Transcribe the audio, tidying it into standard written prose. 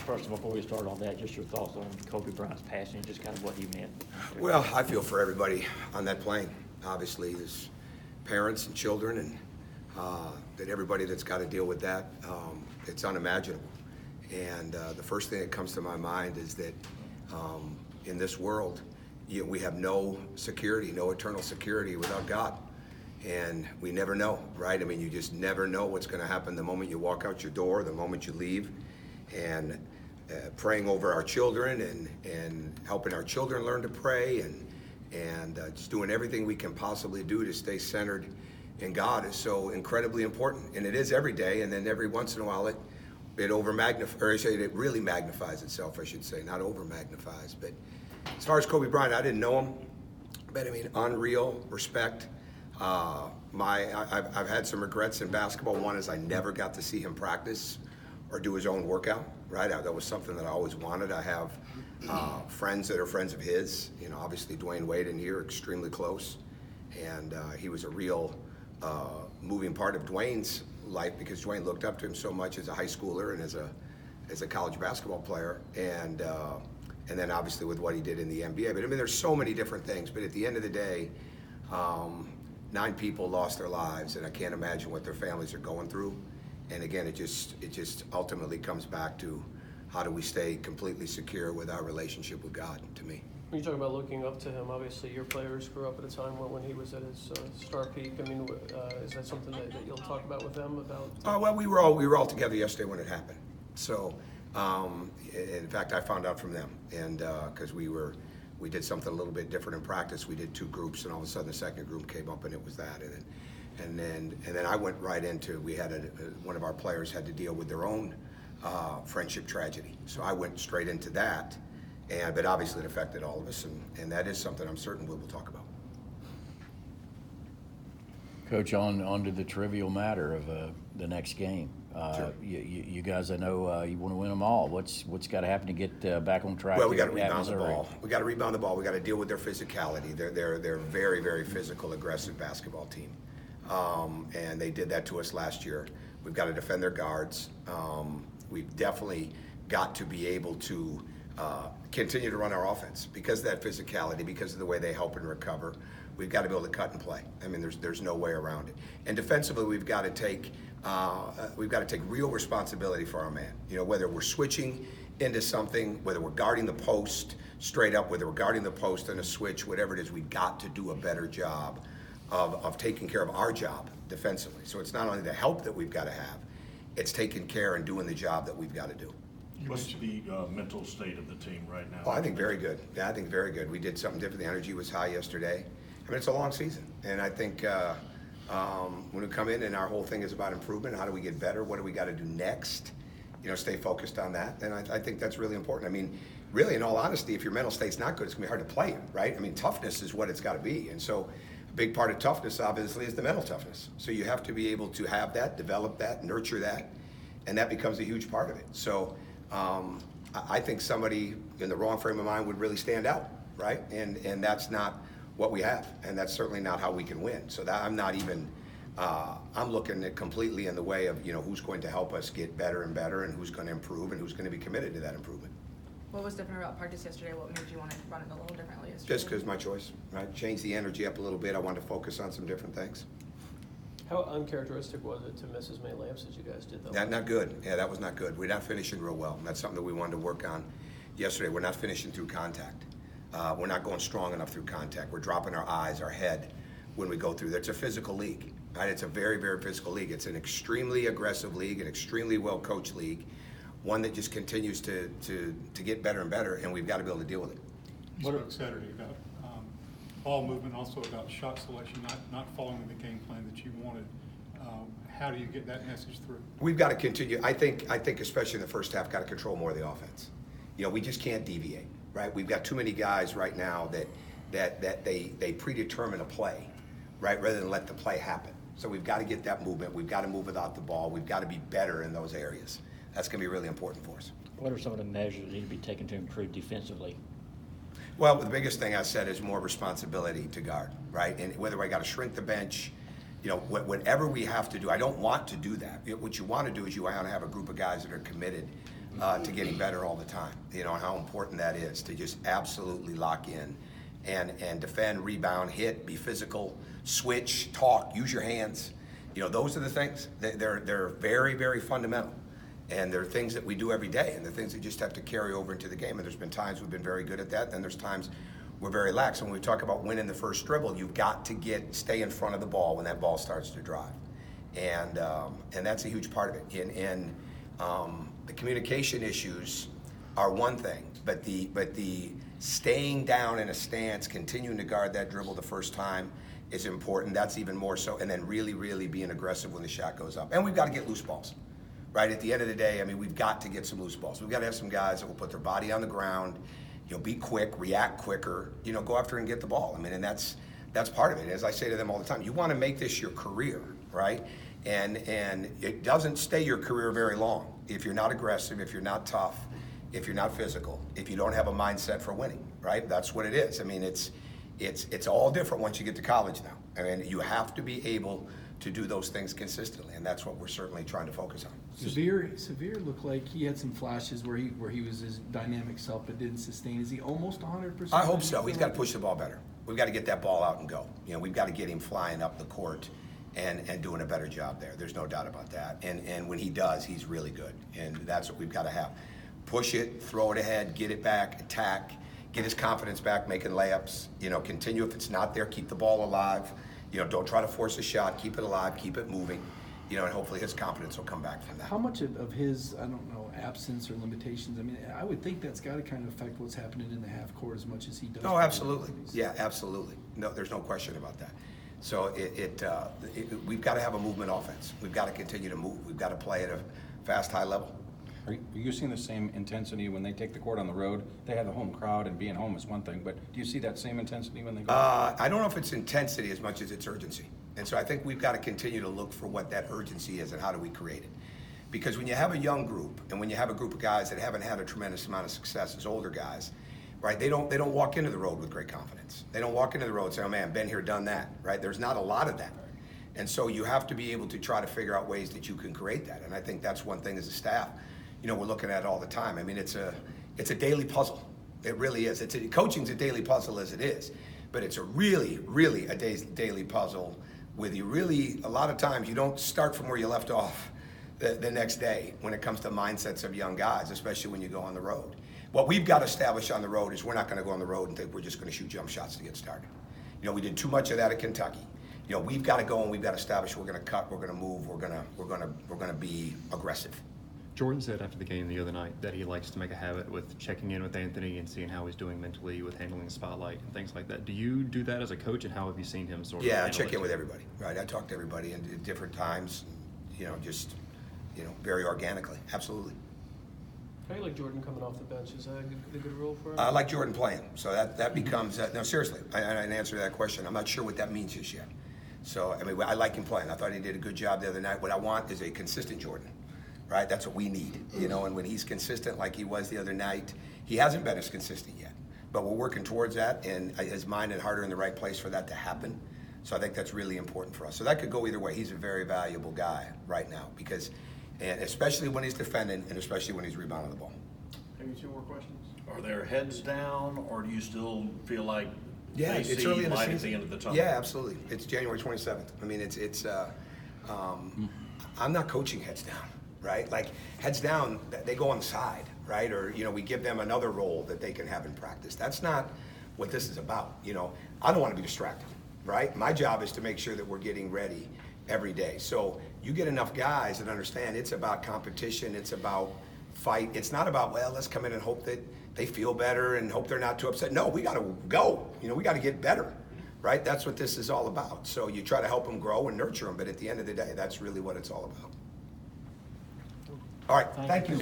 First of all, before we start on that, just your thoughts on Kobe Bryant's passing, just kind of what he meant. Well, I feel for everybody on that plane. Obviously, there's parents and children, and that everybody that's got to deal with that, it's unimaginable. And the first thing that comes to my mind is that in this world, we have no security, no eternal security without God. And we never know, right? I mean, you just never know what's going to happen the moment you walk out your door, the moment you leave. And praying over our children and helping our children learn to pray and just doing everything we can possibly do to stay centered in God is so incredibly important. And it is every day, and then every once in a while it really magnifies itself, I should say, not over magnifies. But as far as Kobe Bryant, I didn't know him, but I mean, unreal respect. I've had some regrets in basketball. One is I never got to see him practice or do his own workout, right? That was something that I always wanted. I have friends that are friends of his. You know, obviously Dwayne Wade and he are extremely close. And he was a real moving part of Dwayne's life because Dwayne looked up to him so much as a high schooler and as a college basketball player. And then obviously with what he did in the NBA. But I mean, there's so many different things. But at the end of the day, 9 people lost their lives, and I can't imagine what their families are going through. And again, it just ultimately comes back to how do we stay completely secure with our relationship with God, to me. When you talk about looking up to him, obviously your players grew up at a time when he was at his star peak. I mean, is that something that you'll talk about with them about? Well, we were all together yesterday when it happened. So, in fact, I found out from them, and because we did something a little bit different in practice. We did 2 groups, and all of a sudden the second group came up, and it was that. And then I went right into, we had one of our players had to deal with their own friendship tragedy. So I went straight into that, but obviously it affected all of us, and that is something I'm certain we will talk about. Coach, on to the trivial matter of the next game. Sure. You guys, I know you want to win them all. What's got to happen to get back on track? Well, we got to rebound the ball. We got to rebound the ball. We got to deal with their physicality. They're a very, very physical, aggressive basketball team, and they did that to us last year. We've got to defend their guards. We've definitely got to be able to continue to run our offense because of that physicality, because of the way they help and recover. We've got to be able to cut and play. I mean, there's no way around it. And defensively, we've got to take real responsibility for our man. You know, whether we're switching into something, whether we're guarding the post straight up, whether we're guarding the post on a switch, whatever it is, we've got to do a better job of taking care of our job defensively. So it's not only the help that we've got to have, it's taking care and doing the job that we've got to do. What's the mental state of the team right now? Oh, I think very good. Yeah, I think very good. We did something different. The energy was high yesterday. I mean, it's a long season, and I think when we come in and our whole thing is about improvement, how do we get better? What do we got to do next? You know, stay focused on that, and I think that's really important. I mean, really, in all honesty, if your mental state's not good, it's gonna be hard to play, right? I mean, toughness is what it's got to be, and so a big part of toughness, obviously, is the mental toughness. So you have to be able to have that, develop that, nurture that, and that becomes a huge part of it. So I think somebody in the wrong frame of mind would really stand out, right? And that's not what we have, and that's certainly not how we can win. So that I'm not even, I'm looking at completely in the way of, you know, who's going to help us get better and better and who's going to improve and who's going to be committed to that improvement. What was different about practice yesterday? What made you want to run it a little differently yesterday? Just because my choice, right? Change the energy up a little bit. I wanted to focus on some different things. How uncharacteristic was it to miss as many layups as you guys did, though? Not good. Yeah, that was not good. We're not finishing real well. And that's something that we wanted to work on yesterday. We're not finishing through contact. We're not going strong enough through contact. We're dropping our eyes, our head when we go through there. It's a physical league, right? It's a very, very physical league. It's an extremely aggressive league, an extremely well-coached league, one that just continues to get better and better, and we've got to be able to deal with it. You spoke Saturday about ball movement, also about shot selection, not following the game plan that you wanted. How do you get that message through? We've got to continue. I think especially in the first half, got to control more of the offense. You know, we just can't deviate, right? We've got too many guys right now that they predetermine a play, right, rather than let the play happen. So we've got to get that movement. We've got to move without the ball. We've got to be better in those areas. That's going to be really important for us. What are some of the measures that need to be taken to improve defensively? Well, the biggest thing I said is more responsibility to guard, right? And whether I got to shrink the bench, you know, whatever we have to do. I don't want to do that. What you want to do is you want to have a group of guys that are committed to getting better all the time. You know, how important that is to just absolutely lock in and defend, rebound, hit, be physical, switch, talk, use your hands. You know, those are the things. They're very, very fundamental. And they're things that we do every day, and they're things that just have to carry over into the game. And there's been times we've been very good at that, then there's times we're very lax. When we talk about winning the first dribble, you've got to stay in front of the ball when that ball starts to drive. And that's a huge part of it. And the communication issues are one thing, but the staying down in a stance, continuing to guard that dribble the first time is important. That's even more so. And then really, really being aggressive when the shot goes up. And we've got to get loose balls. Right, at the end of the day, I mean, we've got to get some loose balls. We've got to have some guys that will put their body on the ground, you know, be quick, react quicker, you know, go after and get the ball. I mean, and that's part of it. As I say to them all the time, you want to make this your career, right? And it doesn't stay your career very long if you're not aggressive, if you're not tough, if you're not physical, if you don't have a mindset for winning, right? That's what it is. I mean, it's all different once you get to college now. I mean, you have to be able to do those things consistently, and that's what we're certainly trying to focus on. Severe looked like he had some flashes where he was his dynamic self but didn't sustain. Is he almost 100%? I hope so. He's got to push the ball better. We've got to get that ball out and go. You know, we've got to get him flying up the court and doing a better job there. There's no doubt about that. And when he does, he's really good. And that's what we've got to have. Push it, throw it ahead, get it back, attack, get his confidence back, making layups. You know, continue. If it's not there, keep the ball alive. You know, don't try to force a shot. Keep it alive. Keep it moving. You know, and hopefully his confidence will come back from that. How much of his, I don't know, absence or limitations? I mean, I would think that's got to kind of affect what's happening in the half court as much as he does. Oh, absolutely. Yeah, absolutely. No, there's no question about that. So we've got to have a movement offense. We've got to continue to move. We've got to play at a fast, high level. Are you seeing the same intensity when they take the court on the road? They have the home crowd, and being home is one thing, but do you see that same intensity when they go? I don't know if it's intensity as much as it's urgency. And so I think we've got to continue to look for what that urgency is and how do we create it. Because when you have a young group and when you have a group of guys that haven't had a tremendous amount of success as older guys, right, they don't walk into the road with great confidence. They don't walk into the road and say, oh man, been here, done that, right? There's not a lot of that. And so you have to be able to try to figure out ways that you can create that. And I think that's one thing as a staff, you know, we're looking at all the time. I mean, it's a daily puzzle. It really is. Coaching's a daily puzzle as it is, but it's a really, really a daily puzzle with you. Really, a lot of times you don't start from where you left off the next day when it comes to mindsets of young guys, especially when you go on the road. What we've got to establish on the road is we're not going to go on the road and think we're just going to shoot jump shots to get started. You know, we did too much of that at Kentucky. You know, we've got to go and we've got to establish we're going to cut, we're going to move, we're going to be aggressive. Jordan said after the game the other night that he likes to make a habit with checking in with Anthony and seeing how he's doing mentally with handling the spotlight and things like that. Do you do that as a coach, and how have you seen him sort of? Yeah, I check in with everybody, right? I talk to everybody at different times, you know, just, you know, very organically. Absolutely. How do you like Jordan coming off the bench? Is that a good role for him? I like Jordan playing, so that becomes, no, seriously, I answer that question. I'm not sure what that means just yet. So, I mean, I like him playing. I thought he did a good job the other night. What I want is a consistent Jordan. Right, that's what we need, you know, and when he's consistent like he was the other night, he hasn't been as consistent yet, but we're working towards that, and his mind and heart are in the right place for that to happen, so I think that's really important for us. So that could go either way. He's a very valuable guy right now, because, and especially when he's defending, and especially when he's rebounding the ball. Maybe two more questions. Are their heads down, or do you still feel like Yeah, they it's see early in the light at season. the end of the tunnel? Yeah, absolutely. It's January 27th. I mean, I'm not coaching heads down. Right? Like, heads down, they go on the side, right? Or, you know, we give them another role that they can have in practice. That's not what this is about. You know, I don't want to be distracted, right? My job is to make sure that we're getting ready every day. So you get enough guys that understand it's about competition, it's about fight. It's not about, well, let's come in and hope that they feel better and hope they're not too upset. No, we got to go. You know, we got to get better, right? That's what this is all about. So you try to help them grow and nurture them, but at the end of the day, that's really what it's all about. All right, thank you.